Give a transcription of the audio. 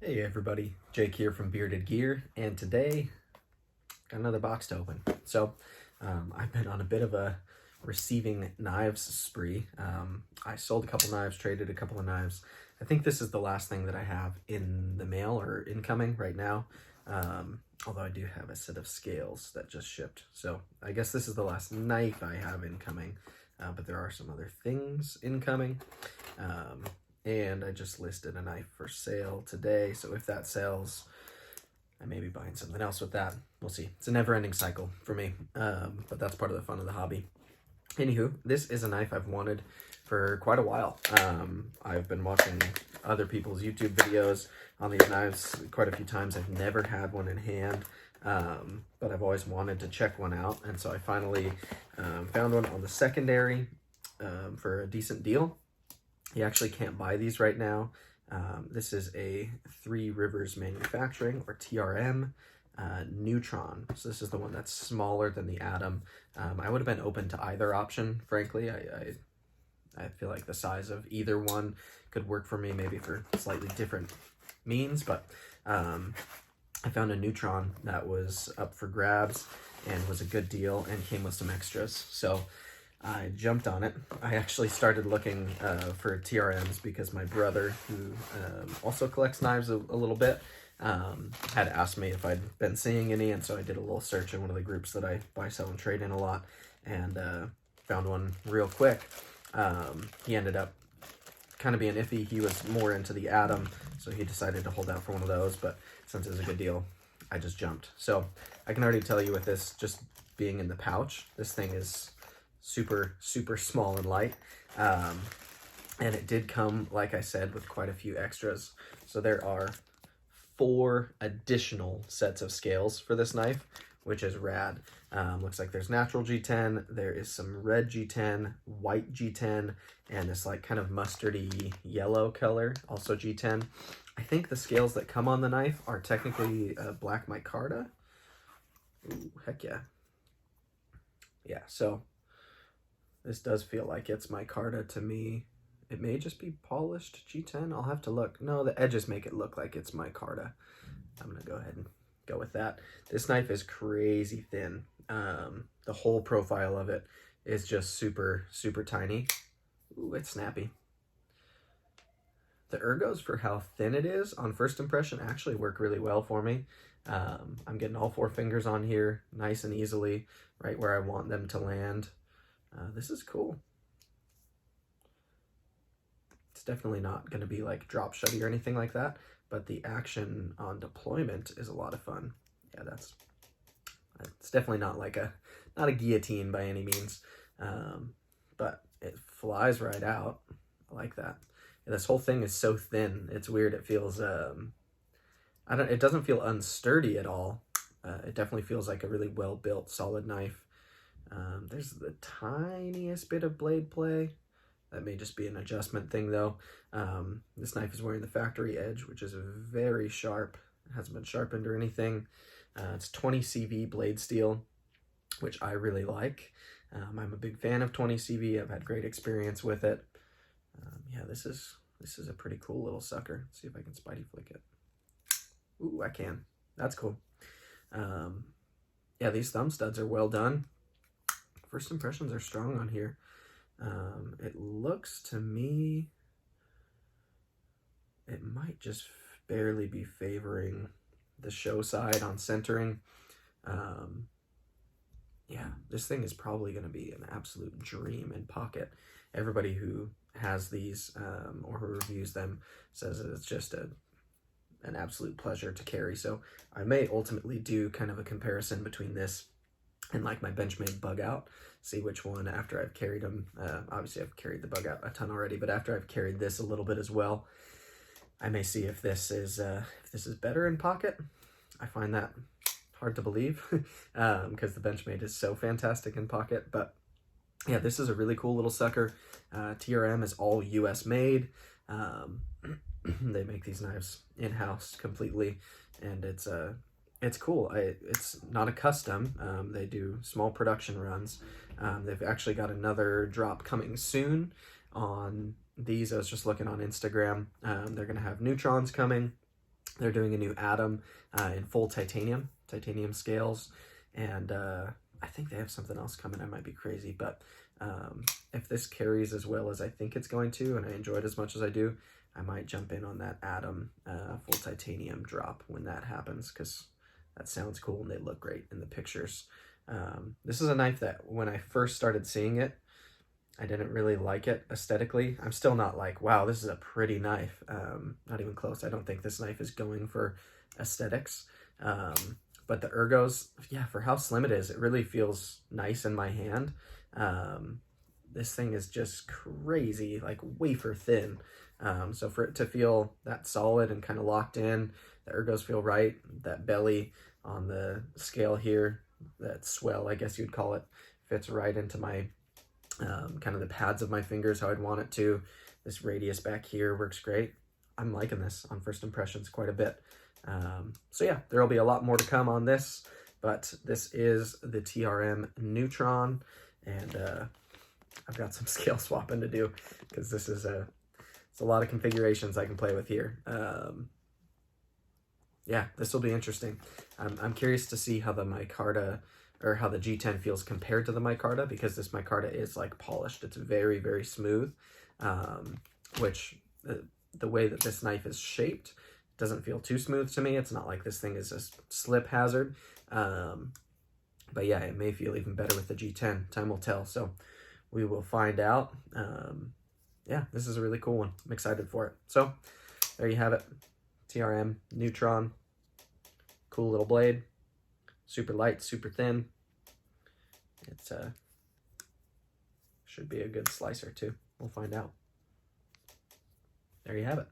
Hey everybody, Jake here from Bearded Gear, and today got another box to open. I've been on a bit of a receiving knives spree. I sold a couple knives, traded a couple of knives. I think this is the last thing that I have in the mail or incoming right now, although I do have a set of scales that just shipped. So I guess this is the last knife I have incoming, but there are some other things incoming. And I just listed a knife for sale today, so if that sells, I may be buying something else with that. We'll see. It's a never-ending cycle for me, but that's part of the fun of the hobby. Anywho, this is a knife I've wanted for quite a while. I've been watching other people's YouTube videos on these knives quite a few times. I've never had one in hand, but I've always wanted to check one out, and so I finally found one on the secondary for a decent deal. You actually can't buy these right now. This is a Three Rivers Manufacturing, or TRM Neutron. So this is the one that's smaller than the Atom. I would have been open to either option, frankly. I feel like the size of either one could work for me, maybe for slightly different means, but I found a Neutron that was up for grabs and was a good deal and came with some extras. So I jumped on it. I actually started looking for TRMs because my brother, who also collects knives a little bit, had asked me if I'd been seeing any, and so I did a little search in one of the groups that I buy, sell, and trade in a lot, and found one real quick. He ended up kind of being iffy. He was more into the Atom, so he decided to hold out for one of those, but since it was a good deal, I just jumped. So I can already tell you with this, just being in the pouch, this thing is super small and light, and it did come, like I said, with quite a few extras. So there are 4 additional sets of scales for this knife, which is rad. Looks like there's natural G10, there is some red G10, white G10, and this like kind of mustardy yellow color, also G10. I think the scales that come on the knife are technically black micarta. Ooh, heck yeah. Yeah, so this does feel like it's micarta to me. It may just be polished G10. I'll have to look. No, the edges make it look like it's micarta. I'm going to go ahead and go with that. This knife is crazy thin. The whole profile of it is just super tiny. Ooh, it's snappy. The ergos for how thin it is on first impression actually work really well for me. I'm getting all 4 fingers on here nice and easily, right where I want them to land. This is cool. It's definitely not going to be like drop shutty or anything like that, but the action on deployment is a lot of fun. Yeah, it's definitely not like not a guillotine by any means, but it flies right out. I like that. And this whole thing is so thin. It's weird. It feels it doesn't feel unsturdy at all. It definitely feels like a really well built, solid knife. There's the tiniest bit of blade play. That may just be an adjustment thing though. This knife is wearing the factory edge, which is very sharp. It hasn't been sharpened or anything. It's 20 CV blade steel, which I really like. I'm a big fan of 20 CV. I've had great experience with it. Yeah, this is a pretty cool little sucker. Let's see if I can Spidey flick it. Ooh, I can. That's cool. Yeah, these thumb studs are well done. First impressions are strong on here. It looks to me, it might just barely be favoring the show side on centering. Yeah, this thing is probably going to be an absolute dream in pocket. Everybody who has these or who reviews them says that it's just an absolute pleasure to carry. So I may ultimately do kind of a comparison between this and like my Benchmade bug out, see which one after I've carried them. Obviously I've carried the bug out a ton already, but after I've carried this a little bit as well, I may see if this is better in pocket. I find that hard to believe because the Benchmade is so fantastic in pocket. But yeah, this is a really cool little sucker. TRM is all US made. They make these knives in-house completely, and it's cool. It's not a custom. They do small production runs. They've actually got another drop coming soon on these. I was just looking on Instagram. They're going to have Neutrons coming. They're doing a new atom in full titanium scales, and I think they have something else coming. I might be crazy, but if this carries as well as I think it's going to, and I enjoy it as much as I do, I might jump in on that atom full titanium drop when that happens, because that sounds cool and they look great in the pictures. This is a knife that when I first started seeing it, I didn't really like it aesthetically. I'm still not like, wow, this is a pretty knife. Not even close. I don't think this knife is going for aesthetics. But the ergos, yeah, for how slim it is, it really feels nice in my hand. This thing is just crazy, like wafer thin. So for it to feel that solid and kind of locked in, the ergos feel right. That belly on the scale here, that swell, I guess you'd call it, fits right into my kind of the pads of my fingers, how I'd want it to. This radius back here works great. I'm liking this on first impressions quite a bit. So yeah, there'll be a lot more to come on this, but this is the TRM Neutron, and I've got some scale swapping to do, because this is it's a lot of configurations I can play with here. Yeah, this will be interesting. I'm curious to see how the micarta, or how the G10 feels compared to the micarta, because this micarta is like polished. It's very, very smooth, which the way that this knife is shaped doesn't feel too smooth to me. It's not like this thing is a slip hazard. But yeah, it may feel even better with the G10. Time will tell. So we will find out. Yeah, this is a really cool one. I'm excited for it. So there you have it. TRM Neutron. Cool little blade. Super light, super thin. It's should be a good slicer too. We'll find out. There you have it.